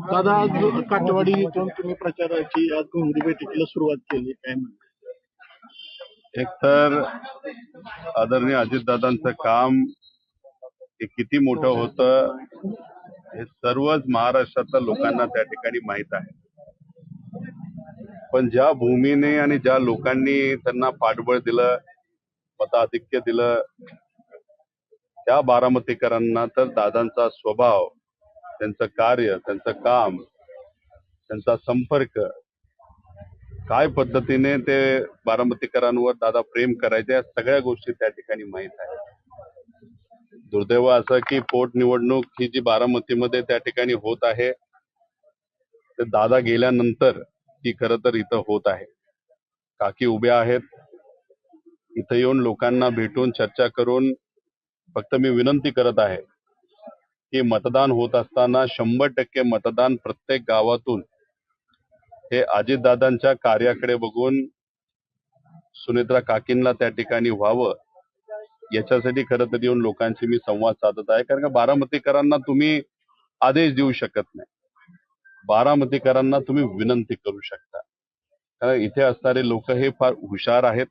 दादा, आज काटेवाडी इथून तुम्ही प्रचाराची आज घोंगडी बैठकीला सुरुवात केली, काय म्हणता? एकतर आदरणीय अजितदादांचं काम हे किती मोठं होतं हे सर्वच महाराष्ट्रातल्या लोकांना त्या ठिकाणी माहीत आहे. पण ज्या भूमीने आणि ज्या लोकांनी त्यांना पाठबळ दिलं, मताधिक्य दिलं, त्या बारामतीकरांना तर दादांचा स्वभाव, त्यांचं कार्य, त्यांचं काम, त्यांचा संपर्क, काय पद्धतीने ते बारामतीकरांवर दादा प्रेम करायचे, या सगळ्या गोष्टी त्या ठिकाणी माहीत आहे. दुर्दैव असं की पोटनिवडणूक ही जी बारामतीमध्ये त्या ठिकाणी होत आहे, ते दादा गेल्यानंतर ती खरं तर इथं होत आहे. काकी उभ्या आहेत, इथं येऊन लोकांना भेटून चर्चा करून फक्त मी विनंती करत आहे की मतदान होत असताना 100% मतदान प्रत्येक गावातून हे अजितदादांच्या कार्याकडे बघून सुनेत्रा काकींना त्या ठिकाणी व्हावं, याच्यासाठी खरं तर येऊन लोकांशी मी संवाद साधत आहे. कारण का बारामतीकरांना तुम्ही आदेश देऊ शकत नाही, बारामतीकरांना तुम्ही विनंती करू शकता. कारण इथे असणारे लोक हे फार हुशार आहेत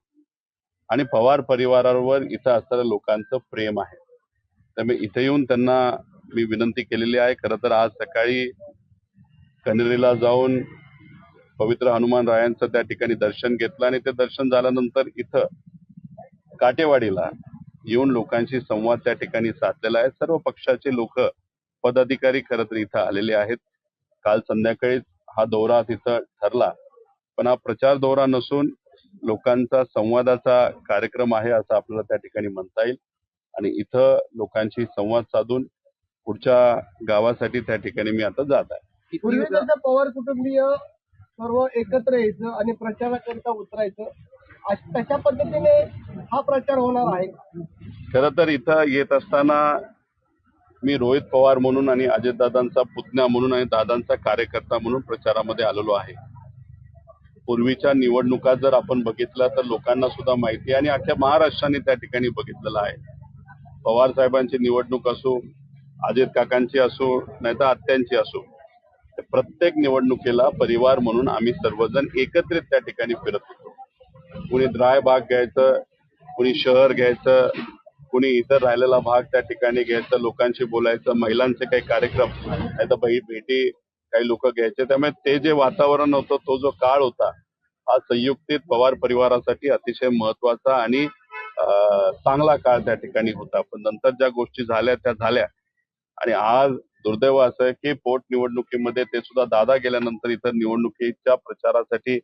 आणि पवार परिवारावर इथं असणाऱ्या लोकांचं प्रेम आहे. त्यामुळे इथे येऊन त्यांना मी विनंती केलेली आहे. खरं तर आज सकाळी कनेरीला जाऊन पवित्र हनुमान रायांचं त्या ठिकाणी दर्शन घेतलं आणि ते दर्शन झाल्यानंतर इथं काटेवाडीला येऊन लोकांशी संवाद त्या ठिकाणी साधलेला आहे. सर्व पक्षाचे लोक, पदाधिकारी खरं तर इथं आलेले आहेत. काल संध्याकाळी हा दौरा तिथं ठरला, पण हा प्रचार दौरा नसून लोकांचा संवादाचा कार्यक्रम आहे असं आपल्याला त्या ठिकाणी म्हणता येईल. आणि इथं लोकांशी संवाद साधून पुढच्या गावासाठी त्या ठिकाणी मी आता जात आहे. पूर्वी कसं पवार कुटुंबीय सर्व एकत्र यायचं आणि प्रचाराकरिता उतरायचं, तशा पद्धतीने हा प्रचार होणार आहे. खरं तर इथं येत असताना मी रोहित पवार म्हणून आणि अजितदादांचा पुतण्या म्हणून आणि दादांचा कार्यकर्ता म्हणून प्रचारामध्ये आलेलो आहे. पूर्वीच्या निवडणुका जर आपण बघितल्या तर लोकांना सुद्धा माहिती आहे आणि अख्ख्या महाराष्ट्राने त्या ठिकाणी बघितलेलं आहे. पवार साहेबांची निवडणूक असो, अजित काकांची असो, नाहीतर आत्यांची असो, प्रत्येक निवडणुकीला परिवार म्हणून आम्ही सर्वजण एकत्रित त्या ठिकाणी फिरत होतो. कुणी ड्राय भाग घ्यायचं, कुणी शहर घ्यायचं, कुणी इतर राहिलेला भाग त्या ठिकाणी घ्यायचं, लोकांशी बोलायचं, महिलांचे काही कार्यक्रम नाही तर भेटी काही लोक घ्यायचे. त्यामुळे ते जे वातावरण होतं, तो जो काळ होता, हा संयुक्तित पवार परिवारासाठी अतिशय महत्वाचा आणि चांगला काळ त्या ठिकाणी होता. पण नंतर ज्या गोष्टी झाल्या त्या झाल्या आणि आज दुर्दैव असं आहे की पोटनिवडणुकीमध्ये ते सुद्धा दादा गेल्यानंतर इतर निवडणुकीच्या प्रचारासाठी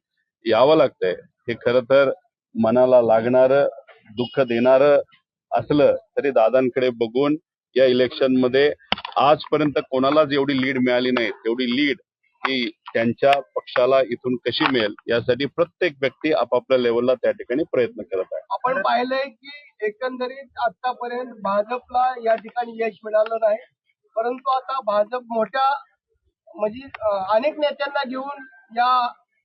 यावं लागतंय. हे खरं तर मनाला लागणारं, दुःख देणारं असलं तरी दादांकडे बघून या इलेक्शन मध्ये आजपर्यंत कोणालाच एवढी लीड मिळाली नाही, तेवढी लीड ही त्यांच्या पक्षाला इथून कशी मिळेल यासाठी प्रत्येक व्यक्ती आपापल्या लेवलला त्या ठिकाणी प्रयत्न करत आहे. आपण पाहिलंय की एकंदरीत आतापर्यंत भाजपला या ठिकाणी यश मिळालं नाही, परंतु आता भाजप मोठ्या म्हणजे अनेक नेत्यांना घेऊन या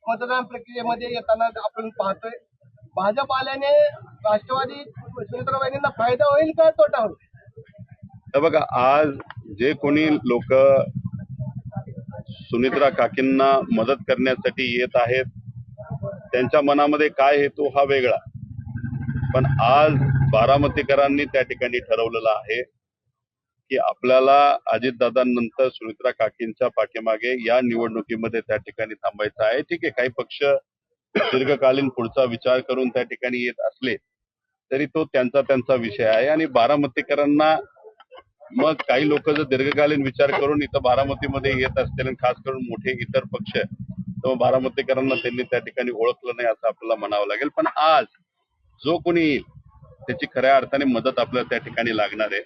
मतदान प्रक्रियेमध्ये येताना आपण पाहतोय. भाजप आल्याने राष्ट्रवादी सुनेत्राबाईंना फायदा होईल का तोटा होईल? तर बघा, आज जे कोणी लोक सुनेत्रा काकींना मदत करण्यासाठी येत आहेत त्यांच्या मनामध्ये काय हेतू हा वेगळा, पण आज बारामतीकरांनी त्या ठिकाणी ठरवलेलं आहे की आपल्याला अजितदादांनंतर सुनेत्रा काकींच्या पाठीमागे या निवडणुकीमध्ये त्या ठिकाणी थांबायचं आहे. ठीक आहे, काही पक्ष दीर्घकालीन पुढचा विचार करून त्या ठिकाणी येत असले तरी तो त्यांचा विषय आहे. आणि बारामतीकरांना मग काही लोक जर दीर्घकालीन विचार करून इथं बारामतीमध्ये येत असतील आणि खास करून मोठे इतर पक्ष, तर बारामतीकरांना त्यांनी त्या ठिकाणी ओळखलं नाही असं आपल्याला म्हणावं लागेल. पण आज जो कोणी येईल त्याची खऱ्या अर्थाने मदत आपल्याला त्या ठिकाणी लागणार आहे.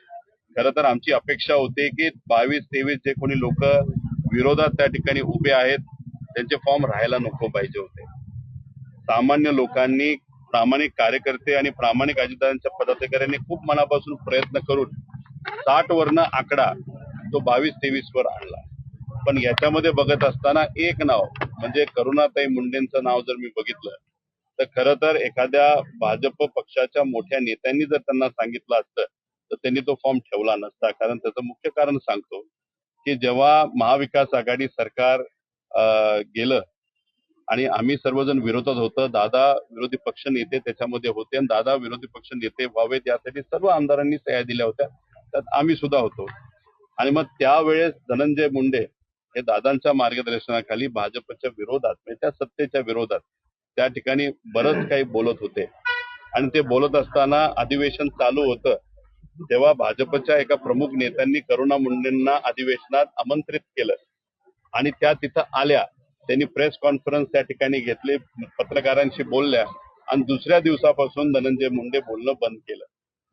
खरं तर आमची अपेक्षा होती की 22-23 जे कोणी लोक विरोधात त्या ठिकाणी उभे आहेत त्यांचे फॉर्म राहायला नको पाहिजे होते. सामान्य लोकांनी, प्रामाणिक कार्यकर्ते आणि प्रामाणिक अजितदादांच्या पदाधिकाऱ्यांनी खूप मनापासून प्रयत्न करून 60 वरनं आकडा तो 22-23 वर आणला. पण याच्यामध्ये बघत असताना एक नाव म्हणजे करुणाताई मुंडेंचं नाव जर मी बघितलं तर खरं तर एखाद्या भाजप पक्षाच्या मोठ्या नेत्यांनी जर त्यांना सांगितलं असतं तर त्यांनी तो फॉर्म ठेवला नसता. कारण त्याचं मुख्य कारण सांगतो, की जेव्हा महाविकास आघाडी सरकार गेलं आणि आम्ही सर्वजण विरोधात होतो, दादा विरोधी पक्ष नेते त्याच्यामध्ये होते आणि दादा विरोधी पक्ष नेते व्हावेत यासाठी सर्व आमदारांनी सह्या दिल्या होत्या, त्यात आम्ही सुद्धा होतो. आणि मग त्यावेळेस धनंजय मुंडे हे दादांच्या मार्गदर्शनाखाली भाजपच्या विरोधात म्हणजे त्या सत्तेच्या विरोधात त्या ठिकाणी बरंच काही बोलत होते. आणि ते बोलत असताना अधिवेशन चालू होतं तेव्हा भाजपच्या एका प्रमुख नेत्यांनी करुणा मुंडेंना अधिवेशनात आमंत्रित केलं आणि त्या तिथं आल्या. त्यांनी प्रेस कॉन्फरन्स त्या ठिकाणी घेतली, पत्रकारांशी बोलल्या आणि दुसऱ्या दिवसापासून धनंजय मुंडे बोलणं बंद केलं.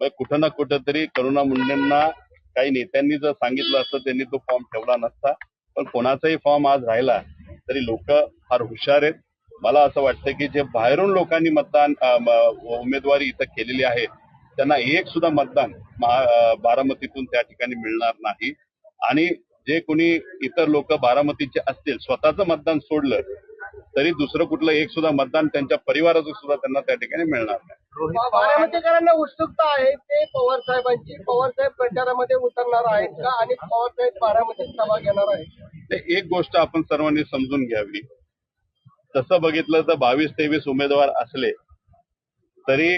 मग कुठं ना कुठंतरी करुणा मुंडेंना काही नेत्यांनी जर सांगितलं असतं त्यांनी तो फॉर्म ठेवला नसता. पण कोणाचाही फॉर्म आज राहिला तरी लोक फार हुशार आहेत. मला असं वाटतं की जे बाहेरून लोकांनी मतदान उमेदवारी इथं केलेली आहे त्यांना एक सुद्धा मतदान बारामतीतून त्या ठिकाणी मिळणार नाही. आणि जे कोणी इतर लोक बारामतीचे असतील स्वतःचं मतदान सोडलं तरी दुसरं कुठलं एक सुद्धा मतदान त्यांच्या परिवाराचं सुद्धा त्यांना त्या ठिकाणी मिळणार नाही. बारामतीकरांना उत्सुकता आहे ते पवार साहेबांची. पवार साहेब प्रचारामध्ये उतरणार आहेत का आणि पवार साहेब बारामतीत सभा घेणार आहेत? एक गोष्ट आपण सर्वांनी समजून घ्यावी. तसं बघितलं तर 22-23 उमेदवार असले तरी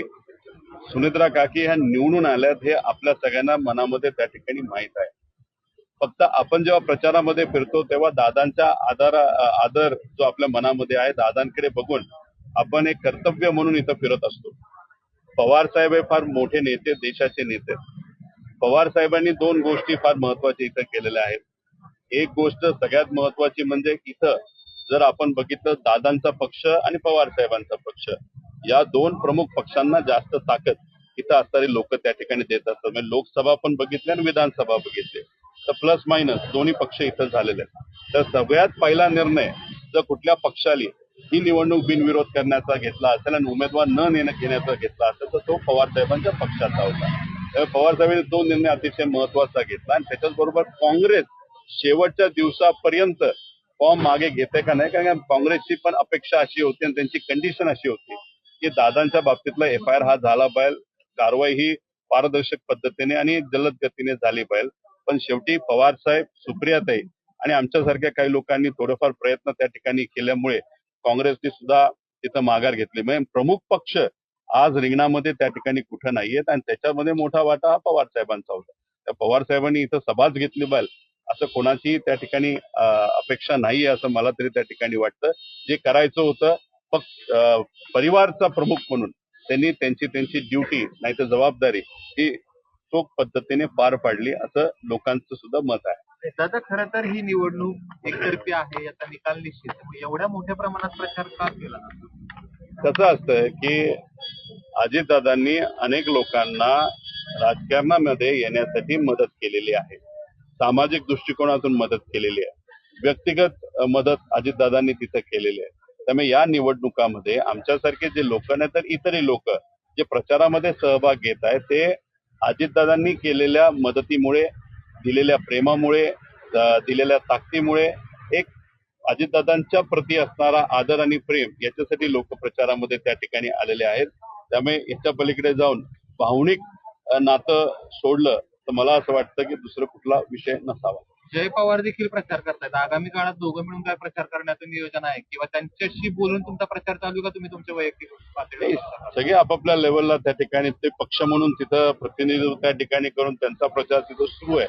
सुनेत्रा काकी ह्या निवडून आल्यात हे आपल्या सगळ्यांना मनामध्ये त्या ठिकाणी माहित आहे. फक्त आपण जेव्हा प्रचारामध्ये फिरतो तेव्हा दादांचा आदर जो आपल्या मनामध्ये आहे दादांकडे बघून आपण एक कर्तव्य म्हणून इथं फिरत असतो. पवार साहेब हे फार मोठे नेते, देशाचे नेते. पवार साहेबांनी 2 गोष्टी फार महत्वाच्या इथं केलेल्या आहेत. एक गोष्ट सगळ्यात महत्वाची म्हणजे इथं जर आपण बघितलं दादांचा पक्ष आणि पवार साहेबांचा पक्ष या 2 प्रमुख पक्षांना जास्त ताकद इथं असणारी लोक त्या ठिकाणी देत असतात. म्हणजे लोकसभा पण बघितली आणि विधानसभा बघितली तर प्लस मायनस दोन्ही पक्ष इथं झालेले आहेत. तर सगळ्यात पहिला निर्णय जर कुठल्या पक्षाली ही निवडणूक बिनविरोध करण्याचा घेतला असेल आणि उमेदवार न घेण्याचा घेतला असेल तर तो पवार साहेबांच्या पक्षाचा होता. पवार साहेबांनी 2 निर्णय अतिशय महत्वाचा घेतला आणि त्याच्याचबरोबर काँग्रेस शेवटच्या दिवसापर्यंत फॉर्म मागे घेते का नाही, कारण काँग्रेसची पण अपेक्षा अशी होती आणि त्यांची कंडिशन अशी होती की दादांच्या बाबतीतला FIR हा झाला पाहिजे, कारवाई ही पारदर्शक पद्धतीने आणि जलद गतीने झाली पाहिजे. पण शेवटी पवार साहेब, सुप्रियाताई आणि आमच्यासारख्या काही लोकांनी थोडेफार प्रयत्न त्या ठिकाणी केल्यामुळे काँग्रेसने सुद्धा तिथं माघार घेतली. म्हणजे प्रमुख पक्ष आज रिंगणामध्ये त्या ठिकाणी कुठं नाहीयेत आणि त्याच्यामध्ये मोठा वाटा हा पवार साहेबांचा होता. त्या पवार साहेबांनी इथं सभाच घेतली पाहिजे असं कोणाची त्या ठिकाणी अपेक्षा नाहीये असं मला तरी त्या ठिकाणी वाटतं. जे करायचं होतं फक्त परिवारचा प्रमुख म्हणून त्यांनी त्यांची ड्युटी नाही तर जबाबदारी ही चोख पद्धतीने पार पाडली असं लोकांचं सुद्धा मत आहे. दादा खरं तर ही निवडणूक एकतर्फी आहे याचा निकाल निश्चित. एवढ्या मोठ्या प्रमाणात प्रचार का केला? कसं असतं की अजितदादांनी अनेक लोकांना राजकारणामध्ये येण्यासाठी मदत केलेली आहे, सामाजिक दृष्टिकोनातून मदत केलेली आहे, व्यक्तिगत मदत अजितदादांनी तिथं केलेली आहे. त्यामुळे या निवडणुकामध्ये आमच्यासारखे जे लोक नाही तर इतरही लोक जे प्रचारामध्ये सहभाग घेत आहेत ते अजितदादांनी केलेल्या मदतीमुळे, दिलेल्या प्रेमामुळे, दिलेल्या ताकदीमुळे एक अजितदादांच्या प्रती असणारा आदर आणि प्रेम याच्यासाठी लोक प्रचारामध्ये त्या ठिकाणी आलेले आहेत. त्यामुळे याच्या पलीकडे जाऊन भावनिक नातं सोडलं तर मला असं वाटतं की दुसरं कुठला विषय नसावा. जय पवार देखील प्रचार करतायत. आगामी काळात दोघं मिळून काय प्रचार करण्याचं नियोजन आहे किंवा त्यांच्याशी बोलून तुमचा प्रचार चालू का तुम्ही तुमच्या वैयक्तिक पातळीवर? सगळे आपापल्या लेवलला त्या ठिकाणी ते पक्ष म्हणून तिथं प्रतिनिधित्व त्या ठिकाणी करून त्यांचा प्रचार तिथं सुरू आहे.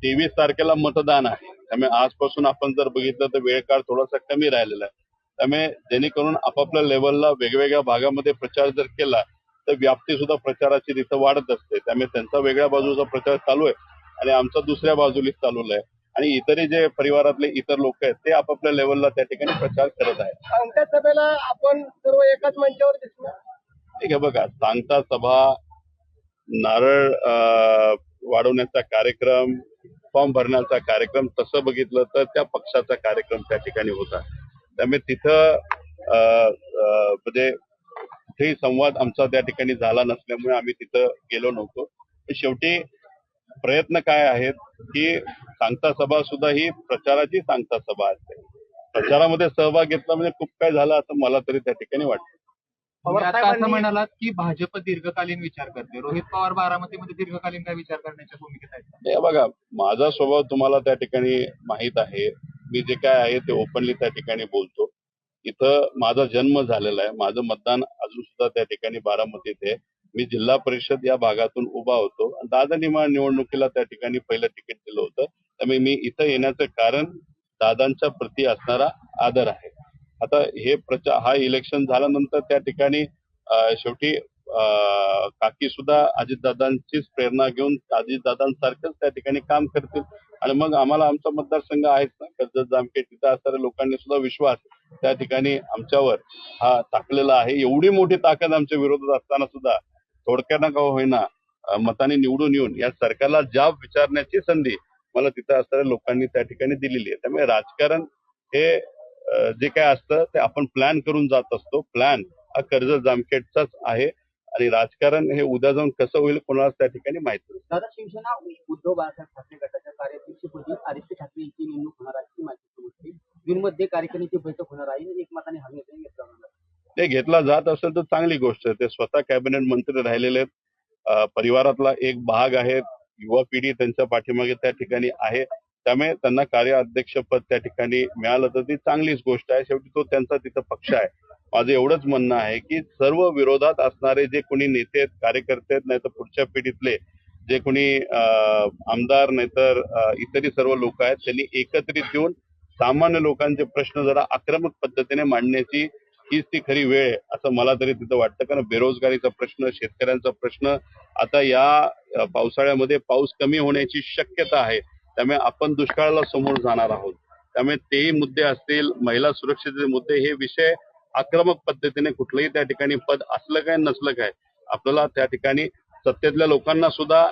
23 तारखेला मतदान आहे. त्यामुळे आजपासून आपण जर बघितलं तर वेळ काळ थोडासा कमी राहिलेला आहे. त्यामुळे जेणेकरून आपापल्या लेवलला वेगवेगळ्या भागामध्ये प्रचार जर केला तर व्याप्ती सुद्धा प्रचाराची तिथं वाढत असते. त्यामुळे त्यांचा वेगळ्या बाजूचा प्रचार चालू आहे आणि आमचा दुसऱ्या बाजूला चालू आहे आणि इतरही जे परिवारातले इतर लोक आहेत ते आपापल्या लेवलला त्या ठिकाणी प्रचार करत आहेत. सांगता सभेला आपण सर्व एकाच मंचावर दिसणार. ठीक आहे, बघा सांगता सभा, नारळ वाढवण्याचा कार्यक्रम, फॉर्म भरण्याचा कार्यक्रम तसं बघितलं तर त्या पक्षाचा कार्यक्रम त्या ठिकाणी होता. त्यामुळे तिथं म्हणजे कुठेही संवाद आमचा त्या ठिकाणी झाला नसल्यामुळे आम्ही तिथं गेलो नव्हतो. शेवटी प्रयत्न काय आहेत की सांगता सभा सुद्धा ही प्रचाराची सांगता सभा असते. प्रचारामध्ये सहभाग घेतला म्हणजे खूप काय झालं असं मला तरी त्या ठिकाणी वाटतं. तुम्ही आता असं पवारसाहेबांनी म्हणालात की भाजप दीर्घकालीन विचार करते. रोहित पवार बारामतीमध्ये दीर्घकालीन काय विचार करण्याच्या भूमिकेत आहेत? हे बघा, माझा स्वभाव तुम्हाला त्या ठिकाणी माहित आहे. मी जे काय आहे ते ओपनली त्या ठिकाणी बोलतो. इथं माझा जन्म झालेला आहे. माझं मतदान अजून सुद्धा त्या ठिकाणी बारामतीत आहे. मी जिल्हा परिषद या भागातून उभा होतो. दादांनी मला निवडणुकीला त्या ठिकाणी पहिलं तिकीट दिलं होतं. त्यामुळे मी इथं येण्याचं कारण दादांच्या प्रती असणारा आदर आहे. आता हे हा इलेक्शन झाल्यानंतर त्या ठिकाणी शेवटी काकी सुद्धा अजितदादांचीच प्रेरणा घेऊन अजितदादांसारखंच त्या ठिकाणी काम करतील आणि मग आम्हाला आमचा मतदारसंघ आहेच ना, कर्जत जामखेड तिथं असणाऱ्या लोकांनी सुद्धा विश्वास त्या ठिकाणी आमच्यावर हा टाकलेला आहे. एवढी मोठी ताकद आमच्या विरोधात असताना सुद्धा थोडक्यानं का होईना मताने निवडून येऊन या सरकारला जाब विचारण्याची संधी मला तिथं असणाऱ्या लोकांनी त्या ठिकाणी दिलेली आहे. त्यामुळे राजकारण हे जे काय असतं ते आपण प्लॅन करून जात असतो. प्लॅन हा कर्जत जामखेडचाच आहे आणि राजकारण हे उद्या जाऊन कसं होईल कोणालाच त्या ठिकाणी माहित नाही. दादा, शिवसेना उद्धव बाळासाहेब ठाकरे गटाच्या कार्याध्यक्षपदी आदित्य ठाकरे यांची नेमणूक होणार आहे अशी माहिती समजते. बीडमध्ये कार्यकारिणीची बैठक होणार आहे. एकमताने हा निर्णय घेतला जाणार आहे. ते घेतला जात असेल तर चांगली गोष्ट आहे. ते स्वतः कॅबिनेट मंत्री राहिलेले आहेत. परिवारातला एक भाग आहे. युवा पिढी त्यांच्या पाठीमागे त्या ठिकाणी आहे. त्यामुळे त्यांना कार्याध्यक्षपद त्या ठिकाणी मिळालं तर ती चांगलीच गोष्ट आहे. शेवटी तो त्यांचा तिथं पक्ष आहे. माझं एवढंच म्हणणं आहे की सर्व विरोधात असणारे जे कोणी नेते आहेत, कार्यकर्ते आहेत, नाही तर पुढच्या पिढीतले जे कोणी आमदार नाहीतर इतरही सर्व लोक आहेत, त्यांनी एकत्रित येऊन सामान्य लोकांचे प्रश्न जरा आक्रमक पद्धतीने मांडण्याची हीच ती खरी वेळ आहे असं मला तरी तिथं वाटतं. कारण बेरोजगारीचा प्रश्न, शेतकऱ्यांचा प्रश्न, आता या पावसाळ्यामध्ये पाऊस कमी होण्याची शक्यता आहे. त्यामुळे आपण दुष्काळाला समोर जाणार आहोत. त्यामुळे तेही मुद्दे असतील, महिला सुरक्षेचे मुद्दे, हे विषय आक्रमक पद्धतीने कुठलंही त्या ठिकाणी पद असलं काय नसलं काय आपल्याला त्या ठिकाणी सत्तेतल्या लोकांना सुद्धा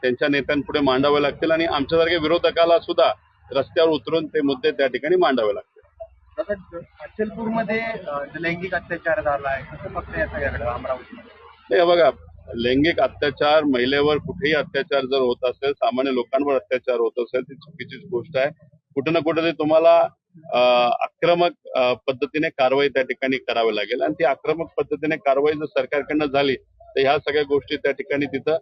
त्यांच्या नेत्यांपुढे मांडावे लागतील आणि आमच्यासारख्या विरोधकाला सुद्धा रस्त्यावर उतरून ते मुद्दे त्या ठिकाणी मांडावे लागतील. आता अचलपूरमध्ये लैंगिक अत्याचार झालाय, कसं बघता या सगळ्याकडे अमरावतीमध्ये? हे बघा, लैंगिक अत्याचार, महिलेवर कुठेही अत्याचार जर होत असेल, सामान्य लोकांवर अत्याचार होत असेल, ती चुकीचीच गोष्ट आहे. कुठं ना कुठे तुम्हाला आक्रमक पद्धतीने कारवाई त्या ठिकाणी करावी लागेल आणि ती आक्रमक पद्धतीने कारवाई जर सरकारकडनं झाली तर ह्या सगळ्या गोष्टी त्या ठिकाणी तिथं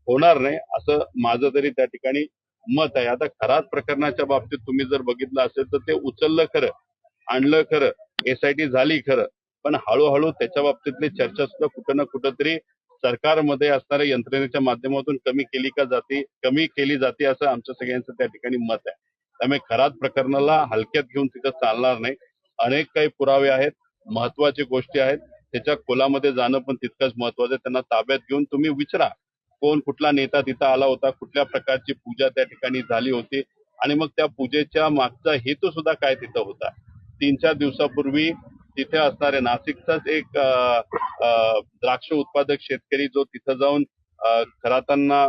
होणार नाही असं माझं तरी त्या ठिकाणी मत आहे. आता खरात प्रकरणाच्या बाबतीत तुम्ही जर बघितलं असेल तर ते उचललं खरं, आणलं खरं, SIT झाली खरं, पण हळूहळू त्याच्या बाबतीतली चर्चा सुद्धा कुठं ना कुठंतरी सरकारमध्ये असणाऱ्या यंत्रणेच्या माध्यमातून कमी केली जाते असं आमच्या सगळ्यांचं त्या ठिकाणी मत आहे. त्यामुळे खरात प्रकरणाला हलक्यात घेऊन तिथं चालणार नाही. अनेक काही पुरावे आहेत, महत्वाची गोष्टी आहेत, त्याच्या खोलामध्ये जाणं पण तितकंच महत्वाचं आहे. त्यांना ताब्यात घेऊन तुम्ही विचारा कोण कुठला नेता तिथं आला होता, कुठल्या प्रकारची पूजा त्या ठिकाणी झाली होती आणि मग त्या पूजेच्या मागचा हेतू सुद्धा काय तिथं होता. 3-4 दिवसापूर्वी तिथे असणारे नाशिकचाच एक द्राक्ष उत्पादक शेतकरी जो तिथं जाऊन खरातांना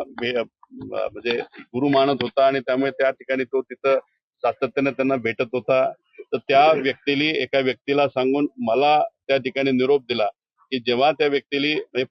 म्हणजे गुरु मानत होता आणि त्यामुळे त्या ठिकाणी तो तिथं सातत्याने त्यांना भेटत होता. तर त्या एका व्यक्तीला सांगून मला त्या ठिकाणी निरोप दिला की जेव्हा त्या व्यक्तीला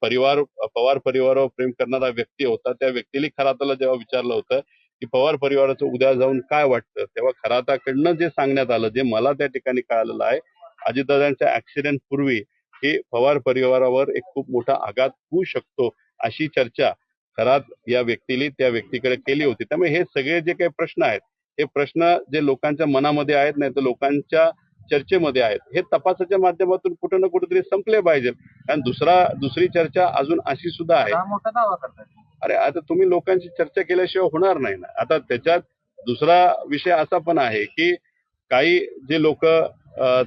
पवार परिवारावर प्रेम करणारा व्यक्ती होता, त्या व्यक्तीला खराताला जेव्हा विचारलं होतं की पवार परिवाराचं उद्या जाऊन काय वाटतं, तेव्हा खराताकडनं जे सांगण्यात आलं, जे मला त्या ठिकाणी कळालेलं आहे, अजितदादांच्या ऍक्सिडेंट पूर्वी हे पवार परिवारावर एक खूप मोठा आघात होऊ शकतो अशी चर्चा खरात या व्यक्तीने त्या व्यक्तीकडे केली होती. त्यामुळे हे सगळे जे काही प्रश्न आहेत, हे प्रश्न जे लोकांच्या मनामध्ये आहेत, नाही तर लोकांच्या चर्चेमध्ये आहेत, हे तपासाच्या माध्यमातून कुठं ना कुठेतरी संपले पाहिजे. आणि दुसरी चर्चा अजून अशी सुद्धा आहे. मोठा दावा करतात. अरे आता तुम्ही लोकांची चर्चा केल्याशिवाय होणार नाही ना. आता त्याच्यात दुसरा विषय असा पण आहे की काही जे लोक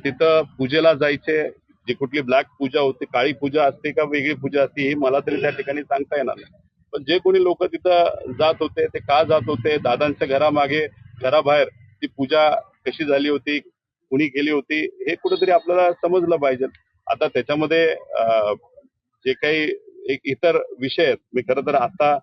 तिथं पूजेला जायचे, जी कुठली ब्लॅक पूजा होती, काळी पूजा असते का वेगळी पूजा असते, हे मला तरी त्या ठिकाणी सांगता येणार नाही. पण जे कोणी लोक तिथं जात होते ते का जात होते, दादांच्या घराबाहेर ती पूजा कशी झाली होती, कुणी केली होती, हे कुठेतरी आपल्याला समजलं पाहिजे. आता त्याच्यामध्ये जे काही एक इतर विषय आहेत, मी खरं तर आता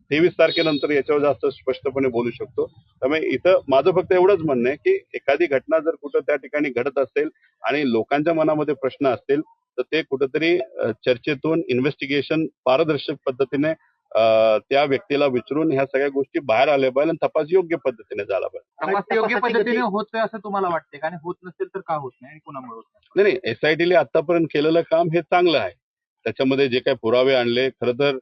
23 तारखेनंतर याच्यावर जास्त स्पष्टपणे बोलू शकतो. त्यामुळे इथं माझं फक्त एवढंच म्हणणं आहे की एखादी घटना जर कुठं त्या ठिकाणी घडत असेल आणि लोकांच्या मनामध्ये प्रश्न असतील तर ते कुठेतरी चर्चेतून इन्व्हेस्टिगेशन पारदर्शक पद्धतीने त्या व्यक्तीला विचारून ह्या सगळ्या गोष्टी बाहेर आल्या पाहिजे आणि तपास योग्य पद्धतीने झाला पाहिजे. तपास योग्य पद्धतीने होतोय असं तुम्हाला वाटतंय का? आणि होत नसेल तर का होत नाही आणि कोणामुळे होत नाही? नाही एसआयटीने आतापर्यंत केलेलं काम हे चांगलं आहे. त्याच्यामध्ये जे काही पुरावे आणले खरं तर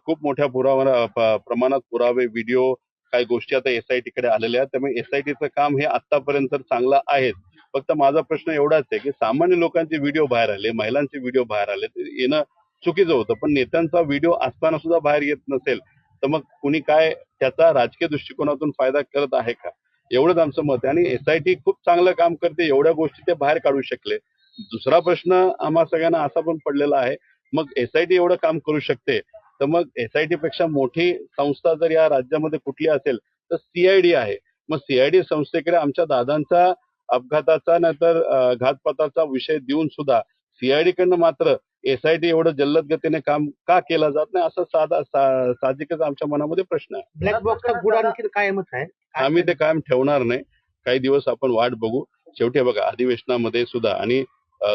खूप मोठ्या प्रमाणात पुरावे, व्हिडिओ, काही गोष्टी आता एसआयटीकडे आलेल्या आहेत. त्यामुळे एसआयटीचं काम हे आतापर्यंत चांगलं आहे. फक्त माझा प्रश्न एवढाच आहे की सामान्य लोकांचे व्हिडिओ बाहेर आले, महिलांचे व्हिडिओ बाहेर आले, ते येणं चुकीचं होतं. पण नेत्यांचा व्हिडिओ असताना सुद्धा बाहेर येत नसेल तर मग कुणी काय त्याचा राजकीय दृष्टिकोनातून फायदा करत आहे का? एवढंच आमचं मत आहे. आणि एसआयटी खूप चांगलं काम करते, एवढ्या गोष्टी ते बाहेर काढू शकले. दुसरा प्रश्न आम्हा सगळ्यांना असा पण पडलेला आहे, मग एसआयटी एवढं काम करू शकते तर मग एसआयटी पेक्षा मोठी संस्था जर या राज्यामध्ये कुठली असेल तर सीआयडी आहे. मग सीआयडी संस्थेकडे आमच्या दादांचा अपघाताचा नाहीतर घातपाताचा विषय देऊन सुद्धा सीआयडी कडनं मात्र एसआयटी एवढं जल्लद गतीने काम का केलं जात नाही, असं साहजिकच आमच्या मनामध्ये प्रश्न आहे. ब्लॅक बॉक्सचा गुड आणखी कायमच आहे. आम्ही ते कायम ठेवणार नाही. काही दिवस आपण वाट बघू. शेवटी बघा अधिवेशनामध्ये सुद्धा आणि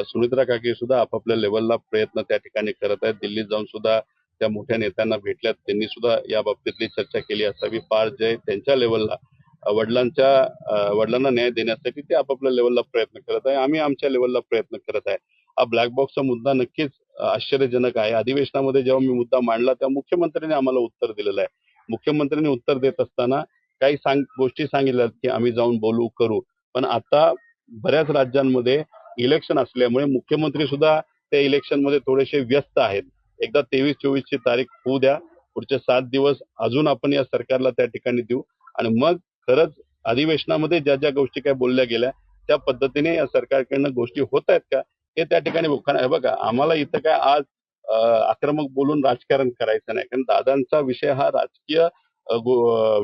सुमित्रा काके सुद्धा आपापल्या लेवलला प्रयत्न त्या ठिकाणी करत आहेत. दिल्लीत जाऊन सुद्धा त्या मोठ्या नेत्यांना भेटल्यात, त्यांनी सुद्धा या बाबतीतली चर्चा केली असावी. पार जे त्यांच्या लेवलला वडिलांना न्याय देण्यासाठी ते आपापल्या लेवलला प्रयत्न करत आहे. आम्ही आमच्या लेवलला प्रयत्न करत आहे. हा ब्लॅक बॉक्सचा मुद्दा नक्कीच आश्चर्यजनक आहे. अधिवेशनामध्ये जेव्हा मी मुद्दा मांडला तेव्हा मुख्यमंत्र्यांनी आम्हाला उत्तर दिलेलं आहे. मुख्यमंत्र्यांनी उत्तर देत असताना काही गोष्टी सांगितल्यात की आम्ही जाऊन बोलू करू, पण आता बऱ्याच राज्यांमध्ये इलेक्शन असल्यामुळे मुख्यमंत्री सुद्धा त्या इलेक्शन मध्ये थोडेसे व्यस्त आहेत. एकदा 23-24 ची तारीख होऊ द्या, पुढचे 7 दिवस अजून आपण या सरकारला त्या ठिकाणी देऊ आणि मग खरंच अधिवेशनामध्ये ज्या ज्या गोष्टी काय बोलल्या गेल्या त्या पद्धतीने या सरकारकडनं गोष्टी होत आहेत का हे त्या ठिकाणी बघा. आम्हाला इथं काय आज आक्रमक बोलून राजकारण करायचं नाही, कारण दादांचा विषय हा राजकीय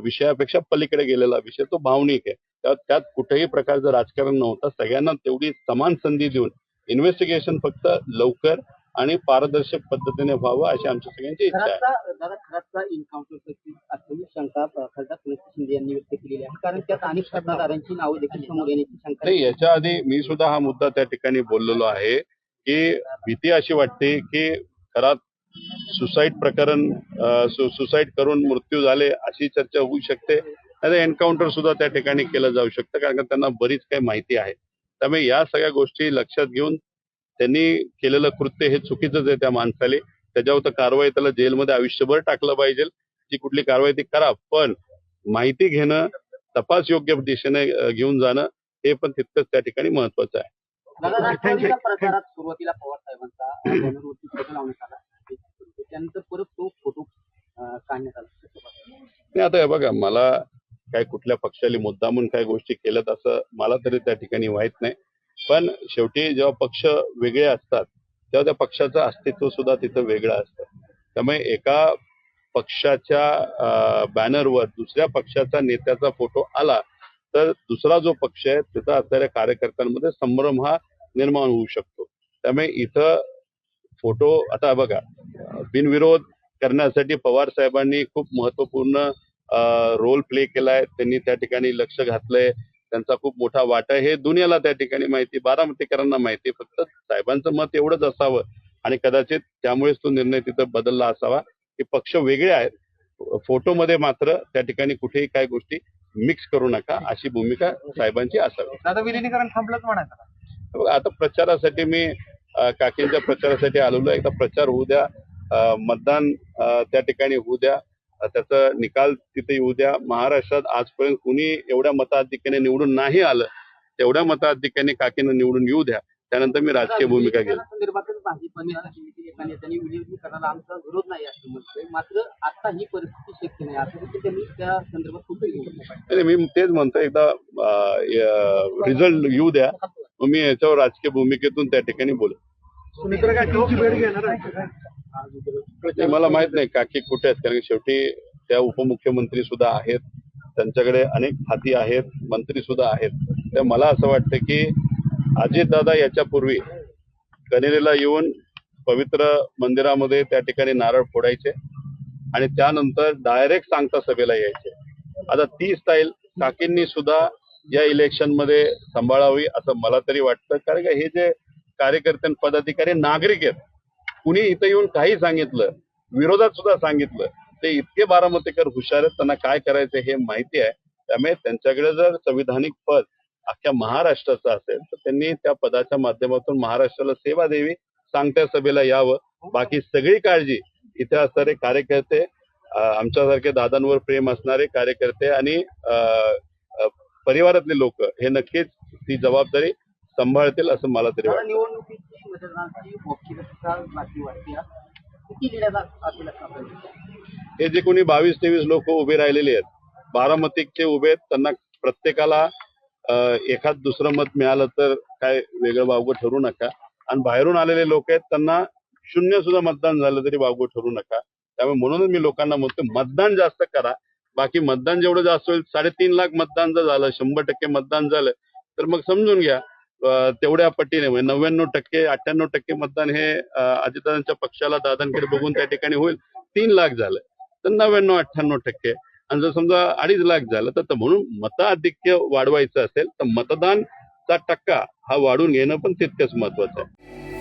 विषयापेक्षा पलीकडे गेलेला विषय, तो भावनिक आहे. त्यात कुठेही प्रकारचं राजकारण नव्हतं. सगळ्यांना तेवढी समान संधी देऊन इन्व्हेस्टिगेशन फक्त लवकर आणि पारदर्शक पद्धतीने व्हावं अशी आमच्या सगळ्यांची इच्छा आहे. खराबचा एन्काउंटर असलेली शंका खासदार प्रणित शिंदे यांनी व्यक्त केलेली आहे, कारण त्यात अनेक सत्ताधाऱ्यांची नावं देखील समोर येण्याची शंका नाही. याच्या आधी मी सुद्धा हा मुद्दा त्या ठिकाणी बोललेलो आहे की भीती अशी वाटते की खरात सुसाईड प्रकरण, सुसाईड करून मृत्यू झाले अशी चर्चा होऊ शकते. नाही एन्काउंटर सुद्धा त्या ठिकाणी केलं जाऊ शकतं, कारण त्यांना बरीच काही माहिती आहे. त्यामुळे या सगळ्या गोष्टी लक्षात घेऊन त्यांनी केलेलं कृत्य हे चुकीचंच आहे. त्या माणसाले त्याच्यावर तर कारवाई, त्याला जेलमध्ये आयुष्यभर टाकलं पाहिजे. जी कुठली कारवाई ती करा, पण माहिती घेणं, तपास योग्य दिशेने घेऊन जाणं हे पण तितकंच त्या ठिकाणी महत्वाचं आहे. राष्ट्रवादीच्या प्रचारात सुरुवातीला पवार साहेबांचा बॅनरवरती फोटो लावण्यात आला, त्यानंतर परत तो फोटो काढण्यात आला. नाही आता हे बघा, मला काय कुठल्या पक्षाला मुद्दामून काही गोष्टी केल्यात असं मला तरी त्या ठिकाणी माहित नाही. पण शेवटी जेव्हा पक्ष वेगळे असतात तेव्हा त्या पक्षाचं अस्तित्व सुद्धा तिथं वेगळं असतं. त्यामुळे एका पक्षाच्या बॅनरवर दुसऱ्या पक्षाचा नेत्याचा फोटो आला तर दुसरा जो पक्ष आहे तिथं असणाऱ्या कार्यकर्त्यांमध्ये संभ्रम हा निर्माण होऊ शकतो. त्यामुळे इथं फोटो आता बघा, बिनविरोध करण्यासाठी पवार साहेबांनी खूप महत्वपूर्ण रोल प्ले केलाय. त्यांनी त्या ठिकाणी लक्ष घातलंय, त्यांचा खूप मोठा वाटा आहे हे दुनियाला त्या ठिकाणी माहिती, बारामतीकरांना माहिती. फक्त साहेबांचं मत एवढंच असावं आणि कदाचित त्यामुळेच तो निर्णय तिथं बदलला असावा की पक्ष वेगळे आहेत, फोटोमध्ये मात्र त्या ठिकाणी कुठेही काय गोष्टी मिक्स करू नका अशी भूमिका साहेबांची असावी. दादा विलिनीकरण थांबलंच म्हणायचं. आता प्रचारासाठी मी काकींच्या प्रचारासाठी आलेलो. एकदा प्रचार होऊ द्या, मतदान त्या ठिकाणी होऊ द्या, त्याचा निकाल तिथे येऊ द्या. महाराष्ट्रात आजपर्यंत कुणी एवढ्या मताधिक्याने निवडून नाही आलं, तेवढ्या मताधिक्याने काकींना निवडून येऊ द्या, त्यानंतर मी राजकीय भूमिका घेईन. संदर्भातच भाजपने एका नेत्याने विलीनीकरणाला आमचा विरोध नाही असं म्हणतोय, मात्र आता ही परिस्थिती शक्य नाही असं देखील त्यांनी त्या संदर्भात खूप मी तेच म्हणतो, एकदा रिझल्ट येऊ द्या, मग मी याच्यावर राजकीय भूमिकेतून त्या ठिकाणी बोलेन. सुमित्रा काकींची भेट घेणार आहे. मला माहित नाही काकी कुठे आहेत, कारण शेवटी त्या उपमुख्यमंत्री सुद्धा आहेत, त्यांच्याकडे अनेक हाती आहेत, मंत्री सुद्धा आहेत. तर मला असं वाटतं की अजितदादा याच्यापूर्वी कनेरीला येऊन पवित्र मंदिरामध्ये त्या ठिकाणी नारळ फोडायचे आणि त्यानंतर डायरेक्ट सांगता सभेला यायचे. आता ती स्टाईल काकींनी सुद्धा या इलेक्शन मध्ये सांभाळावी असं मला तरी वाटतं, कारण का हे जे कार्यकर्ते पदाधिकारी नागरिक आहेत, कुणी इथं येऊन काही सांगितलं, विरोधात सुद्धा सांगितलं ते इतके बारामतीकर हुशार आहेत, त्यांना काय करायचं हे माहिती आहे. त्यामुळे त्यांच्याकडे जर संविधानिक पद अख्ख्या महाराष्ट्राचं असेल तर त्यांनी त्या पदाच्या माध्यमातून महाराष्ट्राला सेवा द्यावी, सांगत्या सभेला यावं. बाकी सगळी काळजी इथे असणारे कार्यकर्ते, आमच्यासारखे दादांवर प्रेम असणारे कार्यकर्ते आणि परिवारातले लोक हे नक्कीच ती जबाबदारी सांभाळतील असं मला तरी मला वाटतं. निवडणुकीची मतदानाची औपचारिकता बाकी वाटते किती लिहिण्याचा असेल असं आपल्याला दिसतं? हे जे कोणी 22-23 लोक उभे राहिलेले आहेत, बारामतीचे उभे आहेत, त्यांना प्रत्येकाला एखाद दुसरं मत मिळालं तर काय वेगळं वावगं ठरू नका. आणि बाहेरून आलेले लोक आहेत, त्यांना 0 सुद्धा मतदान झालं तरी वावगं ठरू नका. त्यामुळे म्हणूनच मी लोकांना म्हणतो, मतदान जास्त करा. बाकी मतदान जेवढं जास्त होईल, 3.5 लाख मतदान जर झालं, 100% मतदान झालं तर मग समजून घ्या तेवढ्या पटीने म्हणजे 99%, 98% मतदान हे अजितदादांच्या पक्षाला, दादांकडे बघून त्या ठिकाणी होईल. 3 लाख झालं तर 99-98%, आणि जर समजा 2.5 लाख झालं तर म्हणून मताधिक्य वाढवायचं असेल तर मतदानचा टक्का हा वाढून घेणं पण तितकंच महत्वाचं आहे.